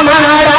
ராமநாடா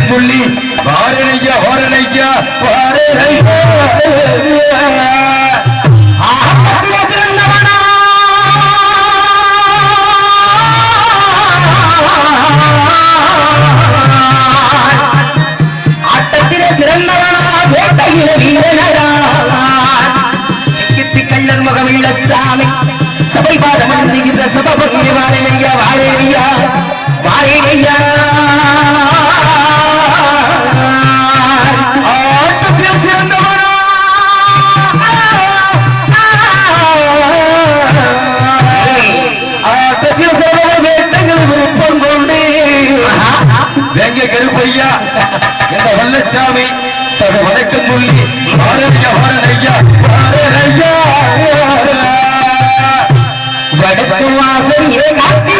சொல்லி வாரணையா வாரணையா வாரணையா ஆட்டத்திலே சிறந்தவனா வேட்டையில வீரனடா கள்ளர் முகமிழச்சாமி சபை பாடம் அணிந்துகின்ற சபபக்தி வாரணையா வாரணையா வாரணையா கருப்பையா என்ற வல்லச்சாமி சக வணக்கம் சொல்லி வாரணையா வாரணையா வாரணையா வடக்கு வாசல் காட்சி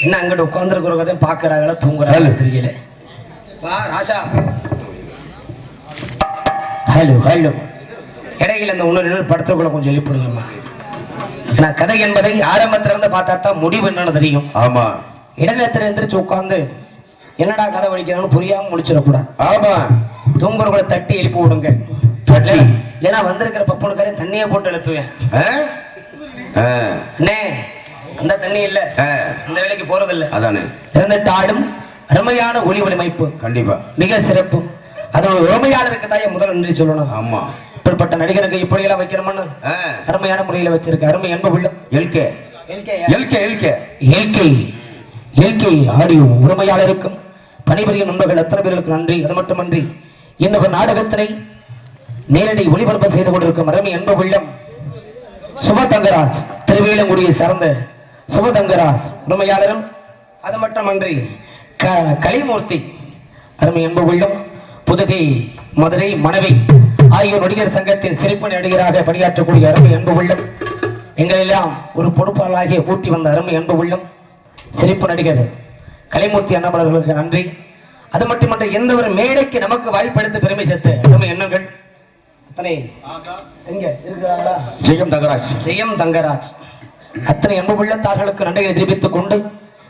என்ன அங்கிட்ட உட்காந்துருக்கிறவங்க பாக்குறாங்களா தூங்குறாங்க தெரியல. வா ராசா. Hello hello. இடையில இந்த இன்னொரு படத்துக்குள்ள கொஞ்சம் எழுப்பிடுங்கம்மா. ஏன்னா கதை என்பதை ஆரம்பத்துல இருந்து பார்த்தா தான் முடிவு என்னன்னு தெரியும். ஆமா. இடநேரத்துல எந்திரிச்சு உட்காந்து என்னடா கதை வலிக்கிறான்னு புரியாம முடிச்சிடக்கூடாது. ஆமா. தூங்குறவங்களை தட்டி எழுப்பி விடுங்க. ஏன்னா வந்திருக்கிற பப்புனுக்காரே தண்ணியை போட்டு எழுப்புவேன். அண்ணே அந்த தண்ணி இல்ல இந்த வேலைக்கு போறது இல்ல. அதானே இருந்துட்டாலும் அருமையான ஒளி ஒளிமைப்பு கண்டிப்பா மிக சிறப்பு. அதோட உரிமையாளருக்கு தாயே முதல் நன்றி சொல்லணும். ஆமா. இப்படிப்பட்ட நடிகருக்கு இப்படி எல்லாம் வைக்கணும்னு அருமையான முறையில வச்சிருக்க அருமை என்ப உள்ள எல்கே ஆடியோ உரிமையாளருக்கும் பணிபுரியும் நண்பர்கள் அத்தனை பேர்களுக்கு நன்றி. அது மட்டுமன்றி இந்த ஒரு நாடகத்தினை நேரடி ஒளிபரப்பு செய்து கொண்டிருக்கும் அருமை என்ப உள்ளம் சுபதங்கராஜ் திருவேலங்குடியை சார்ந்த சுபதங்கராஜ் உரிமையாளரும் அது மட்டுமன்றி கலிமூர்த்தி அருமை என்ப உள்ளம் புதுகை மதுரை மனைவி ஆகியோர் நடிகர் சங்கத்தில் சிறப்பு நடிகராக பணியாற்றக்கூடிய அருமை என்ப உள்ளம் எங்களெல்லாம் ஒரு பொறுப்பாளராகிய கூட்டி வந்த அருமை என்ப உள்ளம் சிறப்பு நடிகர் கலைமூர்த்தி அண்ணாமலர்களுக்கு நன்றி. அது மட்டுமன்ற எந்த ஒரு மேடைக்கு நமக்கு வாய்ப்பளித்து பெருமை சேர்த்த அருமை எண்ணங்கள் அத்தனை எங்க இருக்கிறாங்களா ஜெயம் தங்கராஜ் அத்தனை என்ப உள்ளத்தார்களுக்கு நன்றிகளை தெரிவித்துக் கொண்டு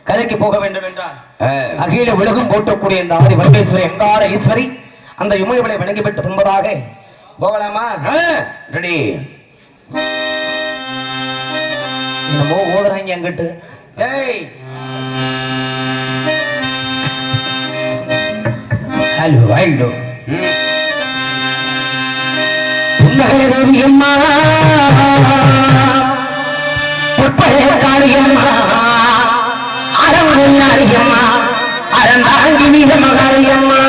கதைக்கு போக வேண்டும் என்றால் அகில உலகம் போட்டக்கூடிய இந்த ஆதி வரவேஸ்வரி எங்கார ஈஸ்வரி அந்த இமயவளை வணங்கிவிட்டு பின்பதாக போகலாமா? ரெடி. என்னமோ ஓதுறாங்க அங்கிட்டு. Hello hello. புன்னகை தேவியம்மா பொற்பழைய காளியம்மா அரங்கம்மா அறந்தாங்கி நீத மகாளியம்மா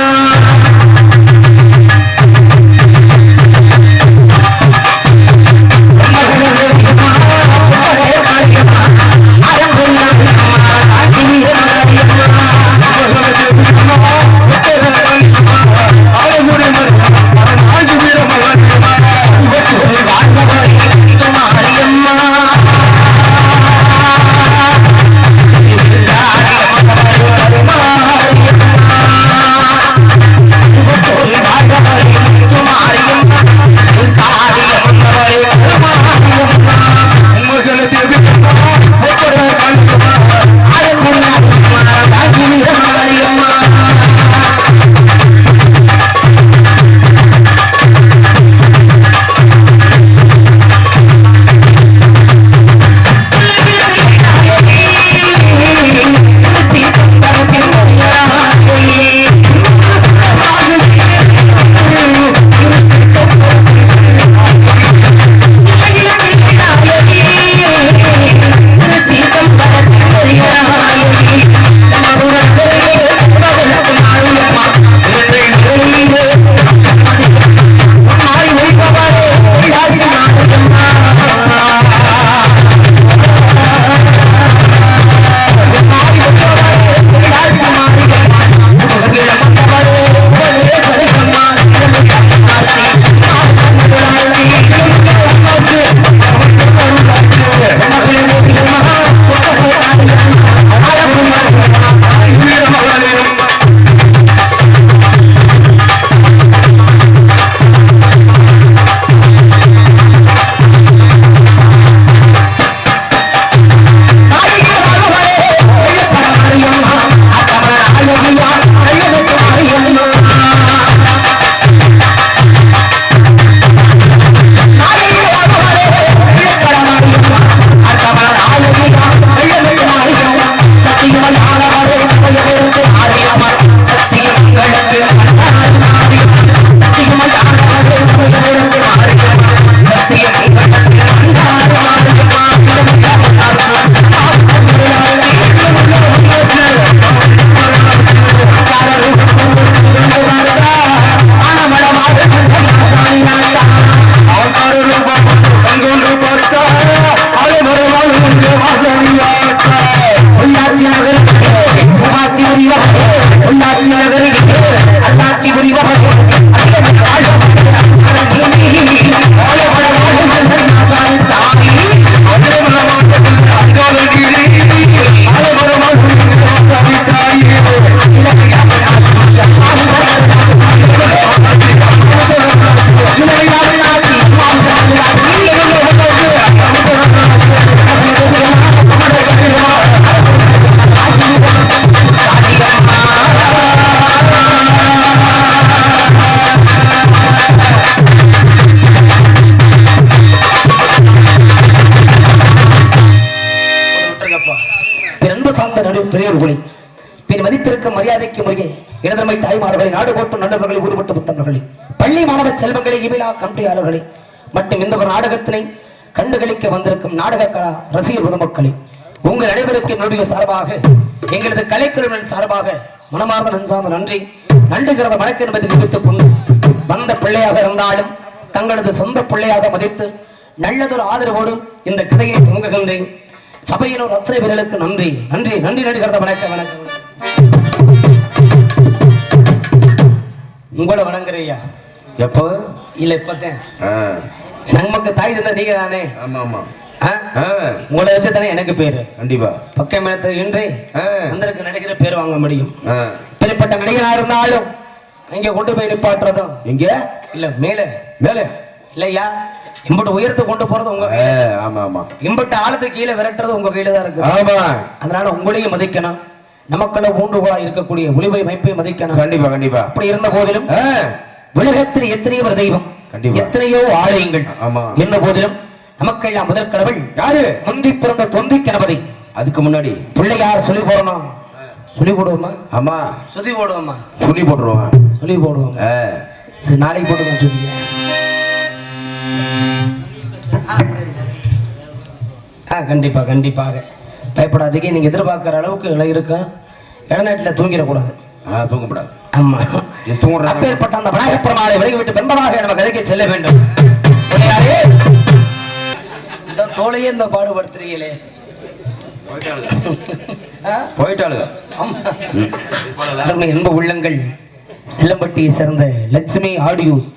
சார்ந்த நடுவு பெரியோர்களை பின் மதிப்பிற்கு மரியாதைக்கு முறையே இடதமை தாய்மார்களை நாடு போட்டு நல்லவர்களை ஊடுபட்டு புத்தவர்களை பள்ளி மாணவ செல்வங்களை இவிழா கம்பியாளர்களை மற்றும் இந்த ஒரு நாடகத்தினை கண்டுகளிக்க வந்திருக்கும் நாடக கலா ரசிகர் பொதுமக்களை உங்கள் அனைவருக்கு என்னுடைய சார்பாக எங்களது கலைக்குழுவின் சார்பாக மனமார்ந்த நன்சார்ந்த நன்றி நன்றிகிறத வணக்கம் என்பதை நினைத்துக் கொண்டு வந்த பிள்ளையாக இருந்தாலும் தங்களது சொந்த பிள்ளையாக மதித்து நல்லதொரு ஆதரவோடு இந்த கதையை துவங்குகின்றேன். சபையினோர் அத்தனை பேர்களுக்கு நன்றி நன்றி நன்றி நன்றிகிறத வணக்கம் வணக்கம். உங்களை வணங்குறையா எப்போ இல்ல இப்பத்தேன் நமக்கு தாய் தந்த நீங்க தானே. ஆமா ஆமா உங்களை வச்சு தானே எனக்கு பேரு கண்டிப்பா பக்கம் இன்றே வந்திருக்கு நடிக்கிற பேர் வாங்க முடியும். இப்படிப்பட்ட நடிகனா இருந்தாலும் இங்க கொண்டு போய் நிப்பாட்டுறதும் இங்க இல்ல மேல மேல இல்லையா இம்பட்டு உயரத்தை கொண்டு போறது உங்க ஆமா ஆமா இம்பட்டு ஆழத்துக்கு கீழே விரட்டுறது உங்க கையில தான் இருக்கு. ஆமா அதனால உங்களையும் மதிக்கணும் நமக்குள்ள ஊன்றுகோலா இருக்கக்கூடிய ஒளிவை மைப்பை மதிக்கணும். கண்டிப்பா கண்டிப்பா. அப்படி இருந்த போதிலும் உலகத்தில் எத்தனையோ ஒரு தெய்வம் எத்தனையோ ஆலயங்கள் என்ன போதிலும் நமக்கெல்லாம் முதல் கடவுள் யாரு முந்தி பிறந்த தொந்தி கணபதி. அதுக்கு முன்னாடி பிள்ளையார் சொல்லி போடணும் சொல்லி போடுவோமா. ஆமா சொல்லி போடுவோமா சொல்லி போட்டுருவோம் சொல்லி போடுவோம். சரி நாளைக்கு போட்டுக்கோங்க சொல்லிங்க. கண்டிப்பா கண்டிப்பாக பயப்படாதீங்க. நீங்க எதிர்பார்க்கிற அளவுக்கு இலை இருக்கா இளநாட்டில் தூங்கிடக்கூடாது. தூங்கப்படாது. ஆமா அப்பேற்பட்ட அந்த விநாயகப்பெருமாளை விலகி விட்டு பெண்பதாக நம்ம கதைக்கு செல்ல வேண்டும். இந்த தோளையே இந்த பாடுபடுத்துறீங்களே அருமை என்ப உள்ளங்கள் செல்லம்பட்டியை சேர்ந்த லட்சுமி ஆடியோஸ்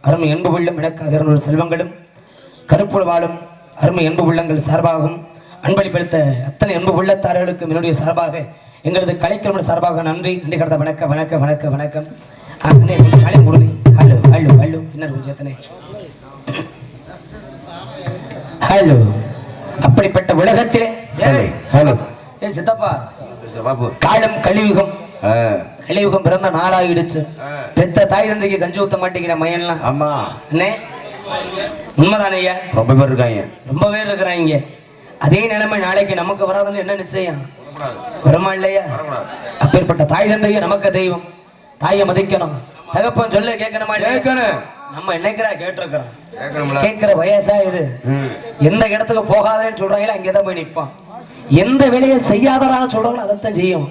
அருமை என்ப உள்ளம் எனக்காக செல்வங்களும் கருப்புல வாழும் அருமை என்ப உள்ளங்கள் சார்பாகவும் அன்பளிப்படுத்த அத்தனை என்ப உள்ளத்தாரர்களுக்கும் என்னுடைய சார்பாக எங்களது கலைக்கிழமை சார்பாக நன்றி நன்றி கடந்த வணக்கம் வணக்கம் வணக்கம் வணக்கம். காலை முருகி ஹலோ ஹலோ ஹலோ பின்னர் கொஞ்சத்தனே ஹலோ. அப்படிப்பட்ட உலகத்திலே சித்தப்பா காலம் கலியுகம் கலியுகம் பிறந்த நாளாயிடுச்சு. பெத்த தாய் தந்தைக்கு கஞ்சி ஊத்த மாட்டேங்கிற மையன்லாம் ஆமா அண்ணே உண்மைதானே ஐயா. ரொம்ப பேர் இருக்காங்க ரொம்ப பேர் இருக்கிறாங்க. அதே நிலைமை நாளைக்கு நமக்கு வராதுன்னு என்ன நிச்சயம் வருமா இல்லையா. அப்பேற்பட்ட தாய் தந்தைய நமக்கு தெய்வம் தாயை மதிக்கணும். தகப்பன் சொல்ல கேட்கணுமா கேட்கணும். நம்ம என்னைக்கிறா கேட்டிருக்கிறோம் கேட்கிற வயசா இது. எந்த இடத்துக்கு போகாதேன்னு சொல்றாங்களோ அங்கேதான் போய் நிற்பான். எந்த வேலையை செய்யாதரான்னு சொல்றாங்களோ அதைத்தான் செய்யும்.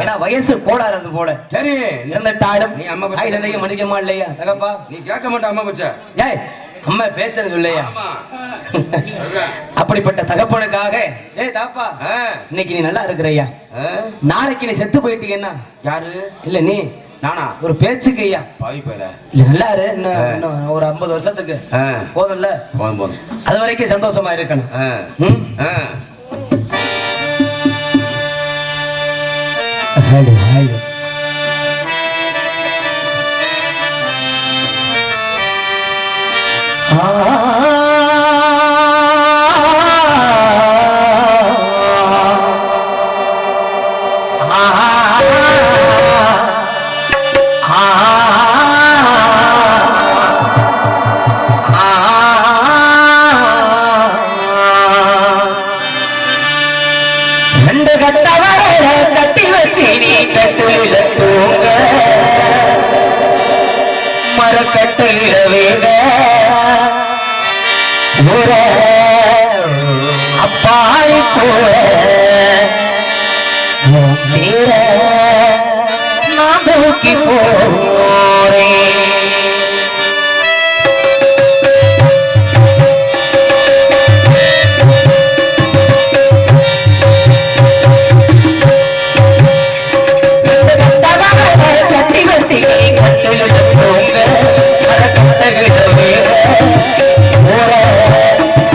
ஏன்னா வயசு கோடாது அது போல. சரி இருந்துட்டாலும் தாய் தந்தைய மதிக்கமா இல்லையா தகப்பா. நீ கேட்க மாட்டா அம்மா பச்சா ஏய் அம்மா பேசுறது இல்லையா. அப்படிப்பட்ட தகப்பனுக்காக ஏய் தாப்பா இன்னைக்கு நீ நல்லா இருக்கிறையா. நாளைக்கு நீ செத்து போயிட்டீங்கன்னா யாரு இல்ல நீ நானா ஒரு பேச்சுக்கு ஐயா இல்ல நல்லா இரு. இன்னும் ஒரு 50 வருஷத்துக்கு போதும்ல போதும். அது வரைக்கும் சந்தோஷமா இருக்கணும். ரெண்டு கட்டவரை கட்டி வச்சு நீ கட்டுல தூங்க மரக்கட்டுல வேக அப்பாடி போற நான் தூக்கி போறேன். கட்டி வச்சு கட்டில தூங்க மரக்கட்டுல வேக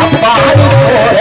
அப்பாடி போற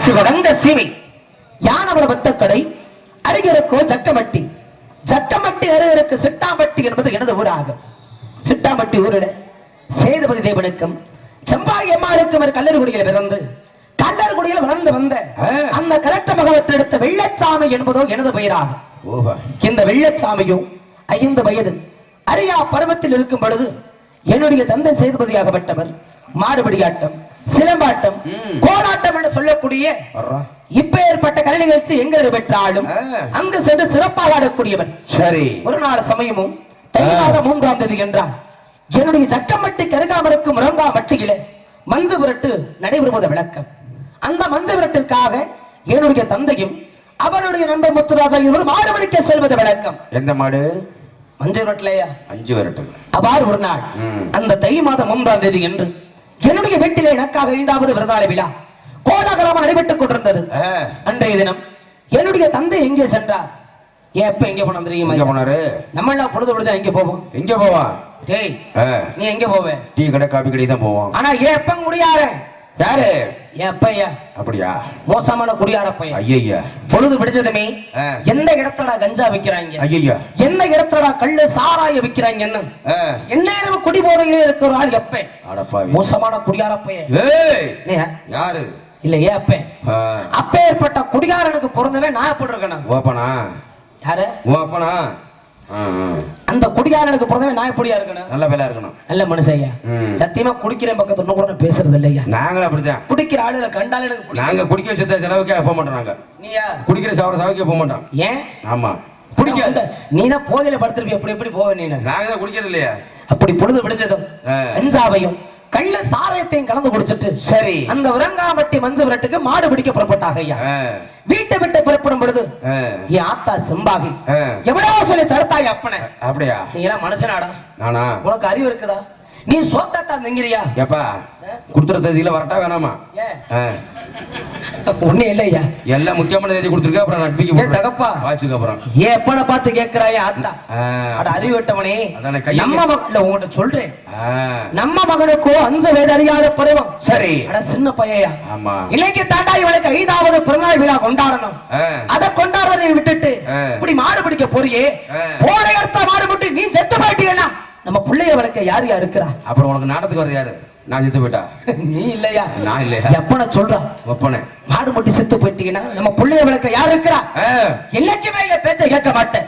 சிவகங்க சீமை யானவர வத்தக்கடை அருகிருக்கோ ஜக்கமட்டி ஜக்கமட்டி அருகிருக்கு சிட்டாம்பட்டி என்பது எனது ஊராகும். சிட்டாம்பட்டி ஊரில் சேதுபதி தேவனுக்கும் செம்பாய் அம்மாருக்கும் ஒரு கல்லறுகுடியில் பிறந்து கல்லறுகுடியில் வளர்ந்து வந்த அந்த கலட்ட மகவத்தை எடுத்த வெள்ளச்சாமி என்பதோ எனது பெயராகும். இந்த வெள்ளச்சாமியும் 5 வயது அரியா பருவத்தில் இருக்கும் பொழுது என்னுடைய தந்தை சேதுபதியாகப்பட்டவர் மாடுபிடியாட்டம், சிலம்பாட்டம், கோலாட்டம் என்று சொல்லக்கூடிய இப்ப ஏற்பட்ட கலை நிகழ்ச்சி எங்க பெற்றாலும் அங்கு சென்று சிறப்பாக ஆடக்கூடியவர். சரி, ஒரு நாள் சமயமும் தை மாதம் 3ஆம் தேதி என்றால் என்னுடைய சக்கமட்டி கருகாமருக்கும் முரங்காமட்டியில மஞ்சு விரட்டு நடைபெறுவது விளக்கம். அந்த மஞ்சு விரட்டிற்காக என்னுடைய தந்தையும் அவருடைய நண்பர் முத்துராஜா இருவர் மாடுபிடிக்க செல்வது விளக்கம். எந்த மாடு? மஞ்சு விரட்டலையா? 5 விரட்டு. அவ்வாறு ஒரு நாள் அந்த தை மாதம் 3ஆம் தேதி என்று என்னுடைய வீட்டிலே எனக்காக 5வது விரதால விழா கோலாகலமாக நடைபெற்றுக் கொண்டிருந்தது. அன்றைய தினம் என்னுடைய தந்தை எங்கே சென்றார்? எப்ப எங்க போன தெரியுமா? நம்ம எல்லாம் பொழுது பொழுது எங்க போவோம்? எங்க போவா? டேய், நீ எங்க போவே? டீ கடை, காபி கடை தான் போவோம். ஆனா எப்ப முடியாரு? யாரு? எப்பையா? அப்படியா? மோசமான குடியார பையன். ஐயா, பொழுது பிடிச்சதுமே எந்த இடத்துல கஞ்சா விக்கிறாங்க, ஐயா எந்த இடத்துல கள்ளு சாராய விக்கிறாங்க, என்ன குடி போதையிலே இருக்கிற ஆள் எப்ப? மோசமான குடியார பையன். யாரு? இல்ல ஏப்ப அப்பேற்பட்ட குடிகாரனுக்கு பிறந்தவன் நான் எப்படி இருக்கணும்? ஓப்பனா? யாரு? ஓப்பனா? அந்த குடிகாரனுக்கு பிறந்தவன் நான் எப்படியா இருக்கணும்? நல்ல வேலை இருக்கணும், நல்ல மனுஷையா. சத்தியமா குடிக்கிற பக்கத்துல இன்னும் கூட பேசுறது இல்லையா? நாங்களும் அப்படிதான். குடிக்கிற ஆளுல கண்டாலே எனக்கு நாங்க குடிக்க வச்ச செலவுக்கே போக மாட்டோம். நாங்க நீயா குடிக்கிற சாவுக்கே போக மாட்டோம். ஏன்? ஆமா, குடிக்காத. நீதான் போதையில படுத்திருப்பி, எப்படி எப்படி போவேன்? நீ நாங்க தான் குடிக்கிறது இல்லையா? அப்படி பொழுது விடுஞ்சதும் கஞ்சாவையும் கள்ள சாராயத்தையும் கலந்து குடிச்சிட்டு சரி அந்த உரங்காமட்டி மஞ்சு விரட்டுக்கு மாடு பிடிக்க புறப்பட்டாங்க. ஐயா வீட்டை விட்டு புறப்படும் பொழுது என் ஆத்தா செம்பாகி எவ்வளவோ சொல்லி தடுத்தாய் அப்பனை. அப்படியா? நீ எல்லாம் மனுஷனாடா? நானா? உனக்கு அறிவு இருக்குதா? நீ சோத்தாத்தா திங்கிறியா? எப்பா குடுத்துற தேதியில வரட்டா வேணாமா? ஒண்ணு இல்லையா, எல்லாம் முக்கியமான தேதி கொடுத்துருக்க. அப்புறம் நட்பிக்கு தகப்பா வாச்சுக்கு அப்புறம் எப்பன பார்த்து கேட்கிறாயா ஆத்தா? அட அறிவிட்டவனே, நம்ம மகன் உங்கள்கிட்ட சொல்றேன், நம்ம மகனுக்கோ 5 வயது அறியாத பருவம். சரி, அட சின்ன பையா. ஆமா, இன்னைக்கு தாண்டா இவனுக்கு 5வது பிறந்தநாள் விழா கொண்டாடணும். அதை கொண்டாடுறதை விட்டுட்டு இப்படி மாடு பிடிக்க போறியே, போற இடத்த மாடு பிடி நீ செத்து போயிட்டீங்கன்னா நம்ம பிள்ளைய வளர்க்க யார் யார் இருக்கிறா? அப்புறம் உனக்கு நாடத்துக்கு வர யாரு? நான் செத்து போயிட்டா? நீ இல்லையா? நான் இல்லையா? எப்பன சொல்றா? எப்பன மாடு முட்டி செத்து போயிட்டீங்கன்னா நம்ம பிள்ளைய வளர்க்க யார் இருக்கிறா? என்னைக்குமே என் பேச்சை கேட்க மாட்டேன்.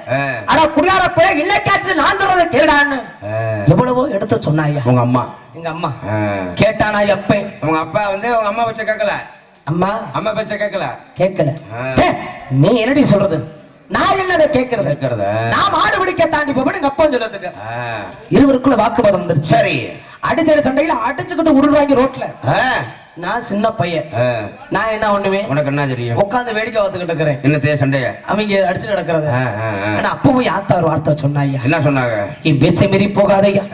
ஆனா குடியார போய் இன்னைக்காச்சும் நான் சொல்றதை கேடான்னு எவ்வளவோ எடுத்து சொன்னாயா உங்க அம்மா? எங்க அம்மா கேட்டானா? எப்ப உங்க அப்பா வந்து உங்க அம்மா பேச்ச கேட்கல? அம்மா அம்மா பேச்ச கேட்கல? கேட்கல. நீ என்னடி சொல்றது? நான் என்னதை கேட்கறது? நான் மாடு பிடிக்க தாண்டி போவேன் எங்க அப்பா சொல்றதுக்கு. இருவருக்குள்ள வாக்குவாதம் வந்துருச்சு. சரி, அடித்தடி சண்டையில அடிச்சுக்கிட்டு உருவாங்கி ரோட்ல. நான் சின்ன பையன், நான் என்ன ஒண்ணுமே உனக்கு என்ன தெரியும்? உட்காந்து வேடிக்கை பார்த்துக்கிட்டு இருக்கிறேன். என்ன சண்டைய அவங்க அடிச்சு கிடக்குறது. ஆனா அப்ப போய் ஆத்தா ஒரு வார்த்தை சொன்னாயா. என்ன சொன்னாங்க? என் பேச்சை மீறி போகாதையா,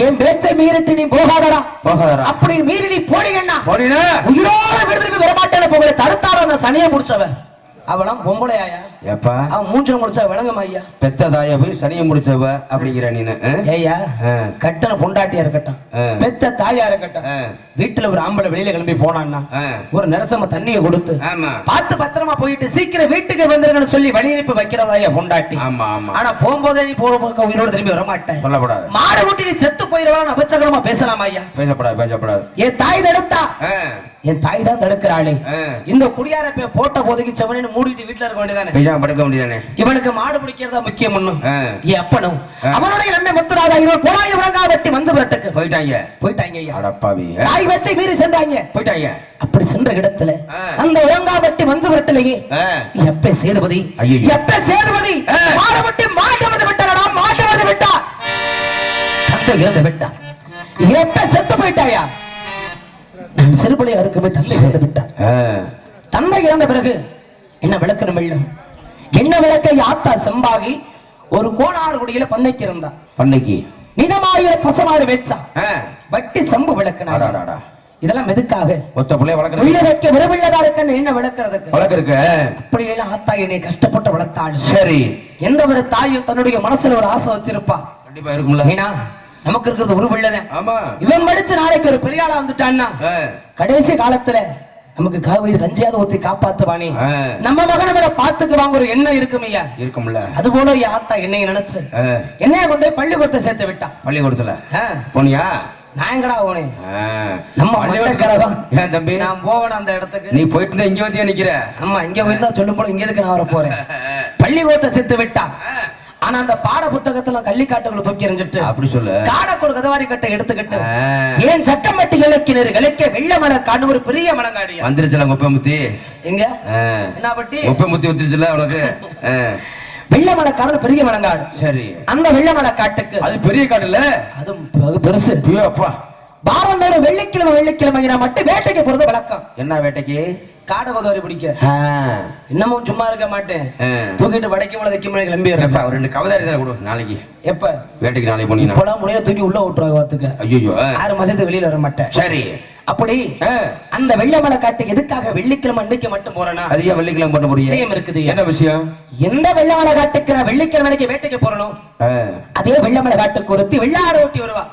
என் பேச்சை மீறிட்டு நீ போகாதடா, போகாதடா. அப்படி மீறி நீ போனீங்கன்னா உயிரோட விடுதலை வரமாட்டேன்னு போகல தடுத்தாலும் அந்த சனியை முடிச்சவன் அவளாம் பொம்பளையா? எப்பா அவன் மூஞ்சில முடிச்சா விளங்கமா ஐயா? பெத்த தாயா போய் சனியை முடிச்சவ அப்படிங்கிற நீ? ஏய்யா, கட்டண பொண்டாட்டியா இருக்கட்டும், பெத்த தாயா இருக்கட்டும், வீட்டுல ஒரு ஆம்பளை வெளியில கிளம்பி போனான்னா ஒரு நரசம தண்ணியை கொடுத்து பார்த்து பத்திரமா போயிட்டு சீக்கிரம் வீட்டுக்கு வந்துருங்கன்னு சொல்லி வழியனுப்பி வைக்கிறதாயா பொண்டாட்டி. ஆனா போகும்போதே நீ போற பக்கம் உயிரோட திரும்பி வரமாட்டேன். சொல்லப்படாது. மாடு ஊட்டி நீ செத்து போயிடுவான்னு அபச்சகரமா பேசலாமா ஐயா? பேசப்படாது, பேசப்படாது. என் தாய் தடுத்தா, என் தாய் தான் தடுக்கிறாளே. இந்த குடியார போட்ட போதைக்கு செவனு மூடிட்டு வீட்டுல இருக்க வேண்டியதானே? படுக்க வேண்டியதானே? இவனுக்கு மாடு பிடிக்கிறதா முக்கியம். ஒண்ணும் என் அப்பனும் அவனுடைய நன்மை முத்துராஜா இருவர் போராய உரங்காவட்டி மஞ்சு விரட்டுக்கு போயிட்டாங்க. போயிட்டாங்க ஐயா. அடப்பாவி, தாய் வச்சை மீறி சென்றாங்க. போயிட்டாங்க. அப்படி சென்ற இடத்துல அந்த உரங்காவட்டி மஞ்சு விரட்டுலயே எப்ப சேதுபதி, எப்ப சேதுபதி மாடவட்டி மாட்டவது விட்டாரா? மாட்டவது விட்டா தந்தை இறந்து விட்டா. எப்ப செத்து போயிட்டாயா? நான் சிறுபடியா இருக்குமே தந்தை இறந்து விட்டார். தந்தை இறந்த பிறகு என்ன விளக்கணும்? என்ன விளக்க ஆத்தா செம்பாகி ஒரு கோணாறு குடியில பண்ணைக்கு இருந்தா. பண்ணைக்கு நிதமாயிர பசமாறு வச்சா. ஆ. வட்டி சம்பு விளக்குனா. இதெல்லாம் எதுக்காக? ஒத்த புள்ளைய வளர்க்கறது. உள்ள வைக்க விரவில்லதா இருக்குன்னு என்ன விளக்குறதுக்கு? வளர்க்கறதுக்கு. அப்படியெல்லாம் ஆத்தா என்னை கஷ்டப்பட்டு வளர்த்தாள். சரி. எந்த ஒரு தாயும் தன்னுடைய மனசுல ஒரு ஆசை வச்சிருப்பா. கண்டிப்பா இருக்கும்ல. ஏன்னா நமக்கு இருக்கிறது ஒரு பிள்ளைதான். ஆமா. இவன் படிச்சு நாளைக்கு ஒரு பெரிய ஆளா வந்துட்டான்னா கடைசி காலத்துல நமக்கு காவிரி கஞ்சியாவது ஊத்தி காப்பாத்துவானே, நம்ம மகனை வேற பாத்துக்கு வாங்க ஒரு எண்ணம் இருக்குமையா. இருக்கும்ல. அது போல ஆத்தா என்னைய நினைச்சு என்னைய கொண்டு போய் பள்ளிக்கூடத்தை சேர்த்து விட்டா. பள்ளிக்கூடத்துல போனியா? நான் எங்கடா போனேன்? நம்ம மண்டக்கரகம். ஏன் தம்பி நான் போவேன் அந்த இடத்துக்கு? நீ போயிட்டு இங்க வந்து நிக்கிற. ஆமா, இங்க போயிருந்தா சொல்லும் போல இங்க எதுக்கு நான் வர போறேன்? பள்ளிக்கூடத்தை சேர்த்து விட்டா. ஆனா அந்த பாட புத்தகத்துல கள்ளிக்காட்டுகளை தூக்கி எறிஞ்சிட்டு அப்படி சொல்லு காடக்கூட கதவாரி கட்டை எடுத்துக்கிட்டு ஏன் சட்டமட்டி இலக்கினர் இலக்கிய வெள்ள மர காடு ஒரு பெரிய மலங்காடி வந்துருச்சுல ஒப்ப முத்தி. எங்க என்ன பட்டி ஒப்ப முத்தி வந்துருச்சுல உனக்கு? வெள்ள மர காடு பெரிய மலங்காடு. சரி. அந்த வெள்ள மர காட்டுக்கு அது பெரிய காடு இல்ல, அது பெருசு. அப்பா வாரம் நேரம் வெள்ளிக்கிழமை மட்டும் வேட்டைக்கு போறது வழக்கம். என்ன வேட்டைக்கு? காடை கொதவரி பிடிக்க. இன்னமும் சும்மா இருக்க மாட்டேன். தூக்கிட்டு வடக்கு மலை தைக்க மலை கிளம்பி ரெண்டு கவதாரி கொடு நாளைக்கு. எப்ப வேட்டைக்கு? நாளைக்கு போனீங்க. இப்பெல்லாம் முடிய தூக்கி உள்ள விட்டுருவாங்க பாத்துக்க. ஐயோ 6 மாசத்துக்கு வெளியில வர மாட்டேன். சரி. அப்படி அந்த வெள்ளமலை காட்டுக்கு எதுக்காக வெள்ளிக்கிழமை அன்னைக்கு மட்டும் போறேன்னா? அது ஏன் வெள்ளிக்கிழமை மட்டும் போறீங்க? விஷயம் இருக்குது. என்ன விஷயம்? எந்த வெள்ளமலை காட்டுக்கு நான் வெள்ளிக்கிழமை அன்னைக்கு வேட்டைக்கு போறணும், அதே வெள்ளமலை காட்டுக்கு ஒருத்தி வெள்ளாடு ஓட்டி வருவா.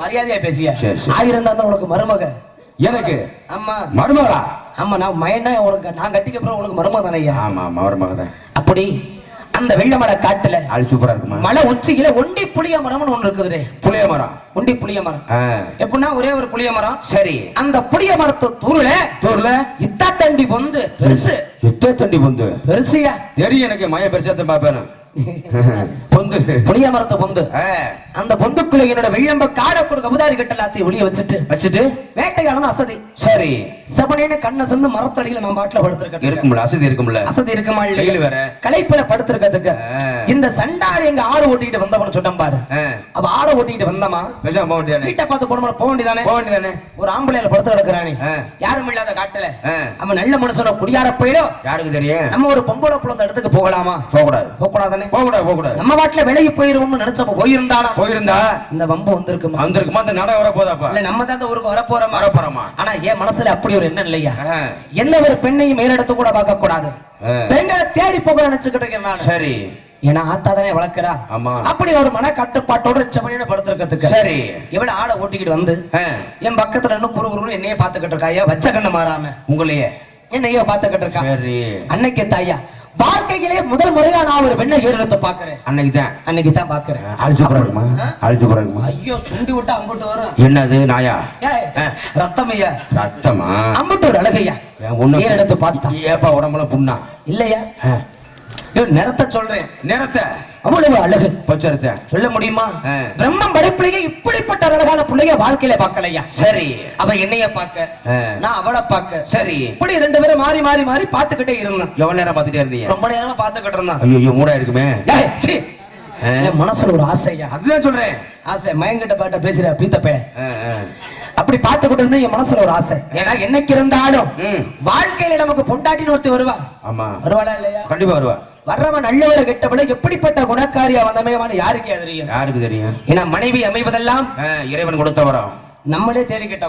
மரியாதையா பேசியா? 1000 தான் உனக்கு மருமக. எனக்கு? ஆமா மருமகளா? ஆமா, நான் மயனா உனக்கு நான் கட்டிக்க அப்புறம் உனக்கு மருமக தானே? ஆமா மருமக தான். அப்படி அந்த வெள்ளமலை காட்டுல அது சூப்பரா இருக்குமா? மலை உச்சியில ஒண்டி புளிய மரம்னு ஒண்ணு இருக்குது. புளிய மரம்? ஒண்டி புளிய மரம். எப்படின்னா ஒரே ஒரு புளிய மரம். சரி. அந்த புளிய மரத்து தூர்ல இத்தா தண்டி பொந்து பெருசு. இத்தா தண்டி பொந்து பெருசியா? தெரியும் எனக்கு. மய பெருசாத்தான் பாப்பேன். பொந்து புளிய மரத்தை பொந்து. அந்த பொந்துக்குள்ள என்னோட வெள்ளம்ப காடை கொடுக்க உதாரி கட்ட எல்லாத்தையும் ஒளிய வச்சுட்டு வேட்டையாடணும் அசதி. சரி. செவனேன்னு கண்ணை சந்து மரத்தடியில நம்ம பாட்டுல படுத்திருக்க இருக்கும்ல. அசதி இருக்கும்ல. அசதி இருக்குமா? இல்லையா? வேற களைப்புல படுத்திருக்கிறதுக்கு இந்த சண்டாடி எங்க ஆடு ஓட்டிட்டு வந்தவனு சொன்ன பாரு. அவ ஆடு ஓட்டிட்டு வந்தமா வீட்டை பார்த்து போக வேண்டியதானே? ஒரு ஆம்பளையில படுத்து கிடக்குறானே, யாரும் இல்லாத காட்டுல. அவன் நல்ல மனுஷன குடியார போயிடும். யாருக்கு தெரியும்? நம்ம ஒரு பொம்பளை புள்ள இடத்துக்கு போகலாமா? போகக்கூடாதானே? போகக்கூடாது. நம்ம வாட்டில விலகி போயிருவோம்னு நினைச்சப்ப போயிருந்தா இந்த வம்பு வந்திருக்குமா? அந்த நட வர போதாப்பா? இல்ல நம்ம தான் இந்த ஊருக்கு வரப்போறோமா? ஆனா என் மனசுல அப்படி ஒரு எண்ணம் இல்லையா? என்ன ஒரு பெண்ணையும் மேலிடத்து கூட பார்க்க கூடாது, பெண்ணை தேடி போக நினைச்சுக்கிட்டு இருக்கேன் நான். சரி. ஏன்னா ஆத்தா தானே வளர்க்கிறா. அப்படி ஒரு மன கட்டுப்பாட்டோட செவனியில படுத்திருக்கிறதுக்கு. சரி. இவள ஆடை ஓட்டிக்கிட்டு வந்து என் பக்கத்துல இன்னும் குறுகுறுன்னு என்னையே பாத்துக்கிட்டு இருக்கா. ஐயா வச்ச கண்ணு மாறாம உங்களையே என்னையோ பாத்துக்கிட்டு இருக்கா. அன்னைக்கு தாயா வாழ்க்கையிலே முதல் முறையா நான் ஒரு பெண்ணை ஏறெடுத்து பாக்குறேன். அன்னைக்கு தான் பாக்குறேன். ஐயோ சுண்டி விட்டு அம்புட்டு வரும். என்னது நாயா? ரத்தமையா? ரத்தமா? அம்புட்டு ஒரு அழகையா ஏறெடுத்து பார்த்தா ஏப்பா உடம்புல புண்ணா இல்லையா? நிறத்தை சொல்றேன். நிறத்தை அவ்வளவு அழகு பச்சரத்தை சொல்ல முடியுமா? பிரம்மம் படைப்பிலேயே இப்படிப்பட்ட அழகான பிள்ளைய வாழ்க்கையில பார்க்கலையா? சரி. அவ என்னைய பார்க்க, நான் அவளை பார்க்க. சரி. இப்படி 2 பேரும் மாறி மாறி மாறி பார்த்துக்கிட்டே இருந்தோம். எவ்வளவு நேரம் பார்த்துட்டே இருந்தீங்க? ரொம்ப நேரமா பார்த்துக்கிட்டு இருந்தான். ஐயோ மூடா இருக்குமே. என் மனசுல ஒரு ஆசையா, அதுதான் சொல்றேன். ஆசை மயங்கிட்ட பாட்ட பேசுற பீத்தப்பே. அப்படி பார்த்துக்கிட்டு இருந்தா என் மனசுல ஒரு ஆசை. ஏன்னா என்னைக்கு இருந்தாலும் வாழ்க்கையில நமக்கு பொண்டாட்டின்னு ஒருத்தி வருவா. ஆமா வருவாளா இல்லையா? கண்டிப்பா வருவா. வர்றவன் நல்லவரை கெட்டவளை எப்படிப்பட்ட குணக்காரியா வந்தமையவான்னு யாருக்கு தெரியும்? ஏன்னா மனைவி அமைவதெல்லாம் இறைவன் கொடுத்த வரம். நம்மளே தேடிக்கிட்ட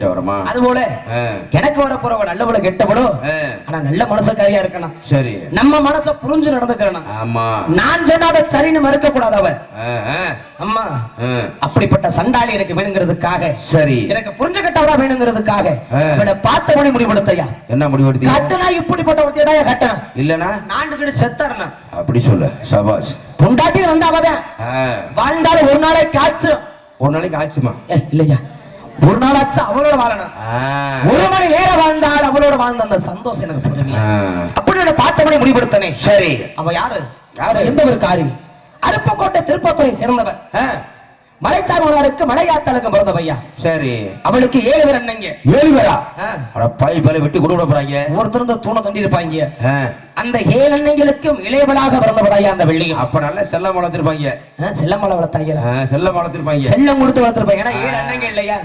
வரோமா? அது போல எனக்கு வர போறவ நல்லவள கெட்டவளோ, ஆனா நல்ல மனசக்காரியா இருக்கணும். சரி. நம்ம மனச புரிஞ்சு நடந்துக்கிறணும். ஆமா. நான் சொன்னாத சரின்னு மறுக்க கூடாது அவ. அம்மா அப்படிப்பட்ட சண்டாளி எனக்கு வேணுங்கிறதுக்காக, சரி எனக்கு புரிஞ்சுக்கிட்டவளா வேணுங்கிறதுக்காக அவளை பார்த்த மணி முடிவெடுத்தையா. என்ன முடிவெடுத்தீங்க? கட்டணா இப்படிப்பட்ட ஒருத்தையா கட்டணம் இல்லனா நாண்டுகிட்டு செத்தறணும். அப்படி சொல்ல சபாஷ். பொண்டாட்டி வந்தா அவதான் வாழ்ந்தாலும் ஒரு நாளைக்கு ஆச்சுமா? இல்லையா? ஒரு நாள் ஆச்சு அவளோட வாழணும். 1 மணி நேரம் வாழ்ந்தால் அவளோட வாழ்ந்த அந்த சந்தோஷம் எனக்கு புரியுது. அப்படி பார்த்த மணி முடிவெடுத்தனே. சரி. அவ யாரு? எந்த ஒரு காரி? அருப்புக்கோட்டை திருப்பத்துறை சேர்ந்தவன். மலைச்சார்வனாருக்கு மலையாத்தலுக்கு பிறந்தவையா. சரி. அவளுக்கு 7 பேர் அண்ணங்க. 7 பேரா? பாய் பல வெட்டி கொடுக்க போறாங்க. ஒருத்தர் தூண தண்டி இருப்பாங்க. அந்த 7 அண்ணங்களுக்கும் இளையவளாக பிறந்தவளையா அந்த வெள்ளி. அப்ப நல்ல செல்லம் வளர்த்திருப்பாங்க. செல்லமலை வளர்த்தாங்க. செல்லம் வளர்த்திருப்பாங்க. செல்லம் கொடுத்து வளர்த்திருப்பாங்க. ஏன்னா 7 அண்ணங்க இல்லையா?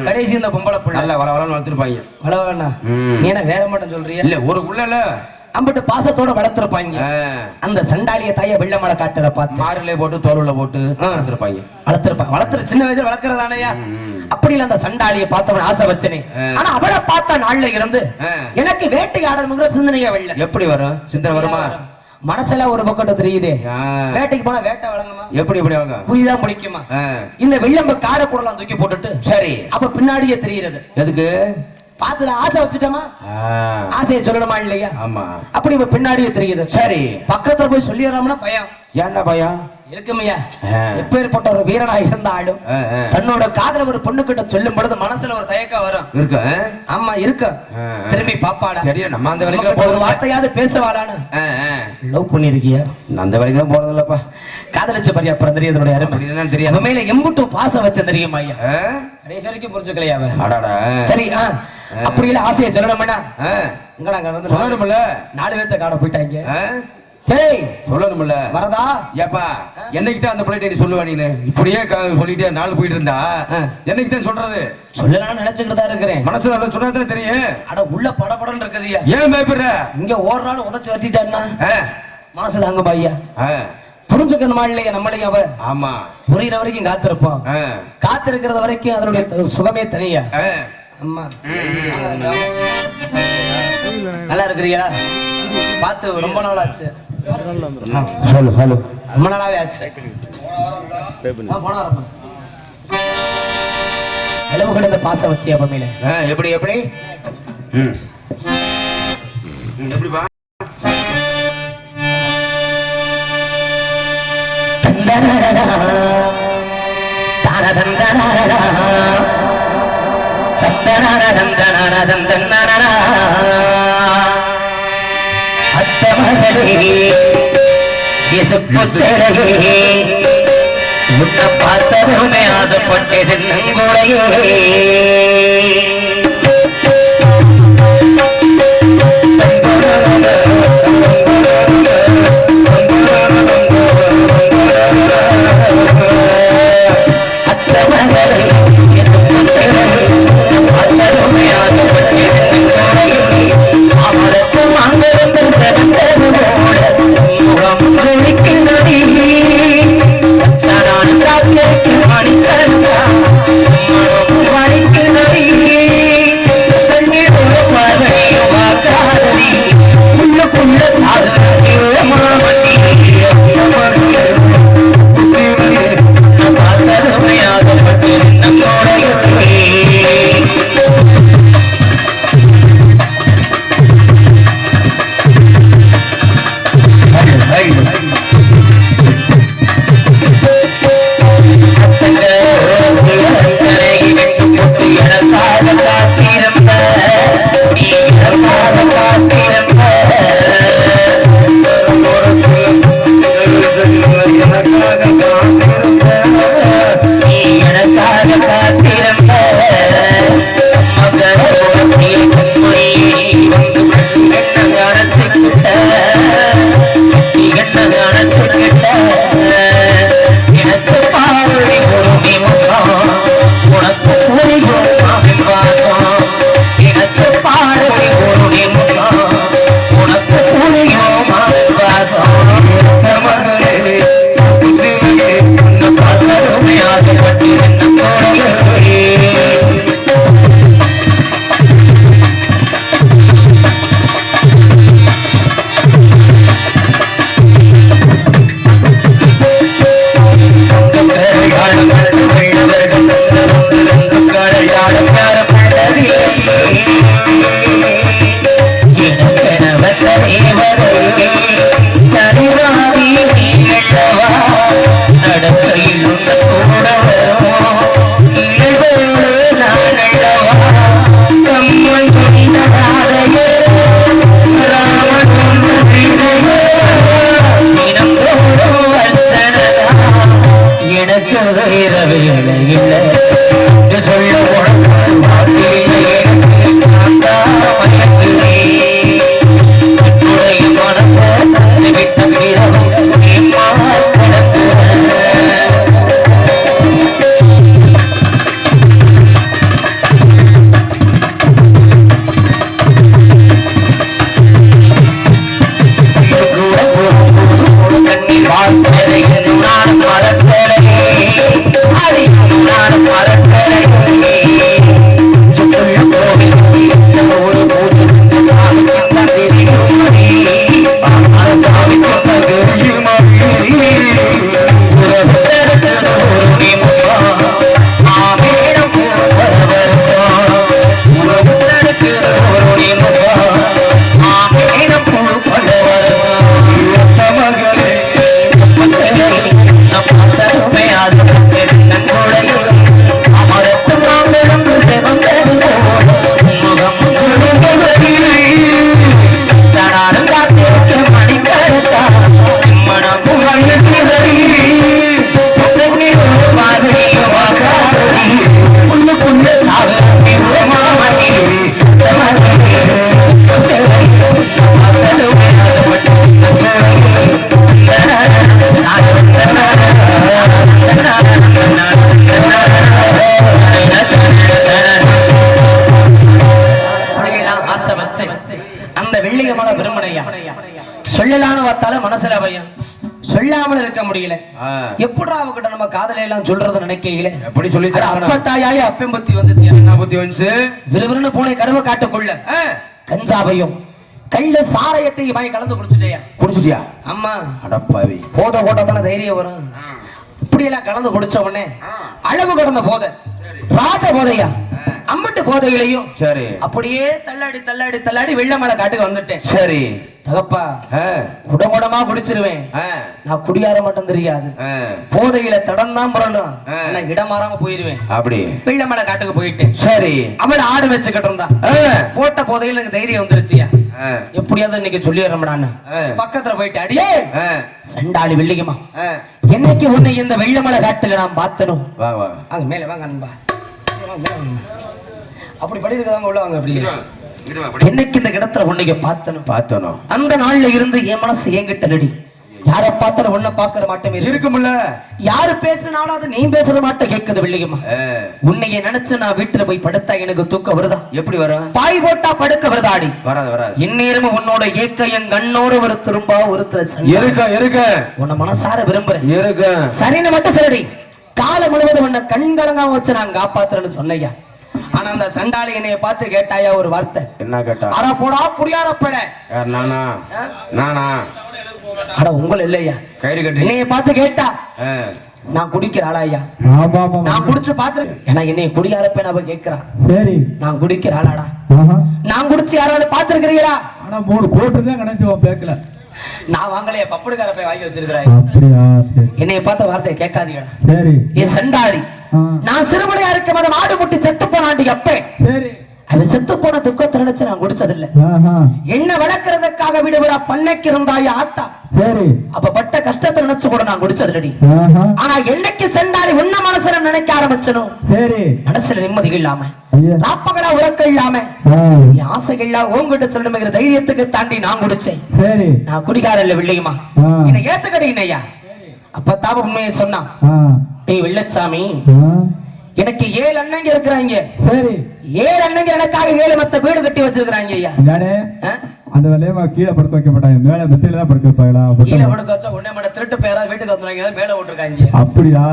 கடைசி இந்த பொம்பளை புள்ள நல்ல வளவளன்னு வளர்த்திருப்பாங்க. வளவளன்னா நீ என்ன வேற மட்டும் சொல்றியா? இல்ல ஒரு புள்ளல அம்பிட்டு பாசத்தோட வளர்த்திருப்பாங்க. அந்த சண்டாளிய தாய வெள்ளமலை காட்டுற பார்த்து மாரிலே போட்டு தோலுல போட்டு வளர்த்துரு சின்ன வயசுல வளர்க்கறதானயா. அப்படி இல்ல அந்த சண்டாளிய பார்த்தவன் ஆசை வச்சனே. ஆனா அவளை பார்த்த நாள்ல இருந்து எனக்கு வேட்டைக்கு ஆடணுங்கிற சிந்தனையா வெள்ள. எப்படி வரும் சிந்தனை வருமா? மனசுல ஒரு பக்கம் தெரியுதே, வேட்டைக்கு போனா வேட்டை வழங்குமா, எப்படி எப்படி வாங்க புரியுதா முடிக்குமா? இந்த வெள்ளம்ப காரை கூடலாம் தூக்கி போட்டுட்டு சரி அப்ப பின்னாடியே தெரியுறது எதுக்கு? பாத்துல ஆசை வச்சுட்டோமா, ஆசையை சொல்லணுமா இல்லையா? ஆமா. அப்படி இப்ப பின்னாடியே தெரியுது. சரி பக்கத்துல போய் சொல்லிடுறோம்னா பயம். ஏன்னா பயம் இருக்குமையா? எப்பேற்பட்ட ஒரு வீரனா இருந்தாலும் தன்னோட காதல ஒரு பொண்ணு கிட்ட சொல்லும் பொழுது மனசுல ஒரு தயக்கம் வரும். இருக்கு. ஆமா இருக்கு. திரும்பி பாப்பாடா சரியா நம்ம அந்த வரைக்கும் ஒரு வார்த்தையாவது பேசுவாளான்னு லவ் பண்ணிருக்கியா? அந்த வரைக்கும் போறதில்லப்பா. காதலிச்ச பாரியா அப்புறம் தெரியுதோட அருமை தெரியாது. மேல எம்புட்டு பாசம் வச்ச தெரியுமா ஐயா? கடைசி வரைக்கும் புரிஞ்சுக்கலையா? சரி அப்படி இல்ல ஆசையை சொல்லணும்னா சொல்லணும்ல. 4 பேர்த்த காண போயிட்டாங்க. சொல்லணும்ல வரதா ஏப்பா என்னைக்கு தான் அந்த பிள்ளைட்ட சொல்லுவா? நீ இப்படியே சொல்லிட்டே நாள் போயிட்டு இருந்தா என்னைக்கு தான் சொல்றது? சொல்லலாம்னு நினைச்சுக்கிட்டு தான் இருக்கிறேன். மனசுல சொன்னதான் தெரியும். அட உள்ள படபடன்னு இருக்குதுயா. ஏன் பயப்படுற? இங்க ஓடுறான்னு உதச்சு வட்டிட்டான்னா மனசுல அங்க பாய்யா புரிஞ்சுக்கணுமா இல்லையா? நம்மளையும் அவ ஆமா புரியுற வரைக்கும் காத்திருப்போம். காத்திருக்கிறது வரைக்கும் அதனுடைய சுகமே தனியா. அம்மா நல்லா இருக்கிறியா? பார்த்து ரொம்ப நாள் ஆச்சு. ஹலோ ஹலோ ரொம்ப நாளாவே ஆச்சு. எலவு கிடந்த பாசம் வச்சு அப்பமையில எப்படி எப்படி எப்படிப்பா தந்தனரா தாரதந்தனரா தந்தனரா தந்தனரா தந்தனரா அத்தமகளே இசுப்புச்சடையே முன்ன பார்த்ததுமே ஆசைப்பட்டது நங்குடையே அத்தமகளே இசுப்புச்சடையே பார்த்ததுமே ஆசைப்பட்டது நங்குடையே அவருக்கும் அங்கிருந்து செவந்தது போல முகம் குளிக்கிறடி சனான் காத்திருக்கு மணிக்கணக்கா மனம் மணிக்கிறடி கண்ணீர் பார்வையும் வாக்காதடி உள்ளுக்குள்ள சாதனை மாமட்டி பார்த்ததுமையாகப்பட்டு நம்மோடைய முடியல. ஆ. எப்படா அவகிட்ட நம்ம காதலை எல்லாம் சொல்றது நினைக்கையில எப்படி சொல்லி தராங்க? அப்பத்தாயாயே அப்பம்பத்தி வந்துச்சு. என்ன புத்தி வந்துச்சு? விறுவிறுன்னு போனே கருவ காட்டுக்குள்ள கஞ்சாவையும் கள்ள சாராயத்தையும் வாங்கி கலந்து குடிச்சுட்டேயா. குடிச்சிட்டியா? அம்மா அடப்பாவி. போத போட்டதான தைரியம் வரும். இப்படி எல்லாம் கலந்து குடிச்ச உடனே அளவு கடந்த போதை, ராஜ போதையா, அம்பட்டு போதைகளையும் சரி அப்படியே தள்ளாடி தள்ளாடி தள்ளாடி வெள்ளமலை காட்டுக்கு வந்துட்டேன். சரி தகப்பா குடமுடமா குடிச்சிருவேன். நான் குடியார மட்டும் தெரியாது, போதையில தடம் தான் புரளும். ஆனா இடம் மாறாம போயிருவேன். அப்படி வெள்ளமலை காட்டுக்கு போயிட்டேன். சரி அவன் ஆடு வச்சுக்கிட்டு இருந்தான். போட்ட போதையில எனக்கு தைரியம் வந்துருச்சியா. எப்படியாவது இன்னைக்கு சொல்லிடுறோம்டான்னு பக்கத்துல போயிட்டு, அடியே சண்டாளி வெள்ளிக்குமா, என்னைக்கு உன்னை இந்த வெள்ளமலை காட்டுல நான் பார்த்தனும். அங்க மேல வாங்க நண்பா, அப்படி படி இருக்காங்க உள்ள வாங்க. அப்படி என்னைக்கு இந்த இடத்துல உன்னைக்கு பார்த்தனும் அந்த நாள்ல இருந்து என் மனசு ஏங்கிட்டலடி. யார பார்த்தாலும் உன்னை பார்க்கற மாட்டேன் இருக்கும்ல. யாரு பேசினாலும் அது நீ பேசுற மாட்ட கேட்குது வெள்ளிக்குமா. உன்னைய நினைச்சு நான் வீட்டுல போய் படுத்தா எனக்கு தூக்கம் வருதா? எப்படி வரும்? பாய் போட்டா படுக்க வருதாடி? வராது. இந்நேரமும் உன்னோட ஏக்க என் கண்ணோட ஒரு திரும்ப ஒருத்தர் இருக்க உன்னை மனசார விரும்புறேன். சரின்னு மட்டும் சொல்லடி. காலை முழுவதும் உன்னை கண்கலங்காம வச்சு நான் காப்பாத்துறேன்னு சொன்னையா. ஆனா அந்த சண்டாளி என்னைய பார்த்து கேட்டாயா ஒரு வார்த்தை. என்ன கேட்டா? அட போடா குடியாரப்பட. நானா? அட உங்கள இல்லையா, கயிறு கட்டி என்னைய பார்த்து கேட்டா. நான் குடிக்கிற ஆளா ஐயா? நான் குடிச்சு பாத்துருக்கேன். ஏன்னா என்னைய குடியாரப்ப அவ கேட்கிறா. சரி நான் குடிக்கிற ஆளாடா? நான் குடிச்சு யாராவது பாத்துருக்கிறீங்களா? ஆனா 3 கோட்டு தான் கிடைச்சு பேக்கல. நான் வாங்கலையே, பப்புடுக்கார போய் வாங்கி வச்சிருக்கிறாய். என்னைய பார்த்த வார்த்தையை கேட்காதீங்கடா. சரி ஏ சண்டாளி, நான் சிறுமலையா இருக்க மதம் ஆடு முட்டி செத்து போனாண்டி அப்பே. சரி அது செத்து போன துக்கத்தை நினைச்சு நான் குடிச்சதில்லை. என்ன வளர்க்கறதுக்காக விடுவிட பண்ணைக்கு இருந்தாயா ஆத்தா. சரி அப்ப பட்ட கஷ்டத்தை நினைச்சு கூட நான் குடிச்சதில்லடி. ஆனா என்னைக்கு செண்டாரி உன்ன மனசுல நினைக்க ஆரம்பிச்சனும், சரி மனசுல நிம்மதி இல்லாம, ராப்பகலா உறக்க இல்லாம, என் ஆசைகள் எல்லாம் உங்ககிட்ட சொல்லணுங்கிற தைரியத்துக்கு தாண்டி நான் குடிச்சேன். சரி நான் குடிகார இல்ல வெள்ளிக்குமா, என்ன ஏத்துக்கடையா. அப்ப தாப உண்மையை சொன்னா, டேய் வெள்ளச்சாமி, எனக்கு 7 அண்ணங்க இருக்கிறாங்க. சரி 7 அண்ணங்க எனக்காக 7 மத்த வீடு கட்டி வச்சிருக்காங்க ஐயா. அந்த வேலையமா கீழே படுக்க வைக்க மாட்டாங்க, மேல மெத்தையில தான் படுக்க வைப்பாங்களா? கீழே படுக்க வச்சா உடனே மட திருட்டு பேரா வீட்டுக்கு வந்துறாங்க, மேல ஓட்டுறாங்க. அப்படியா?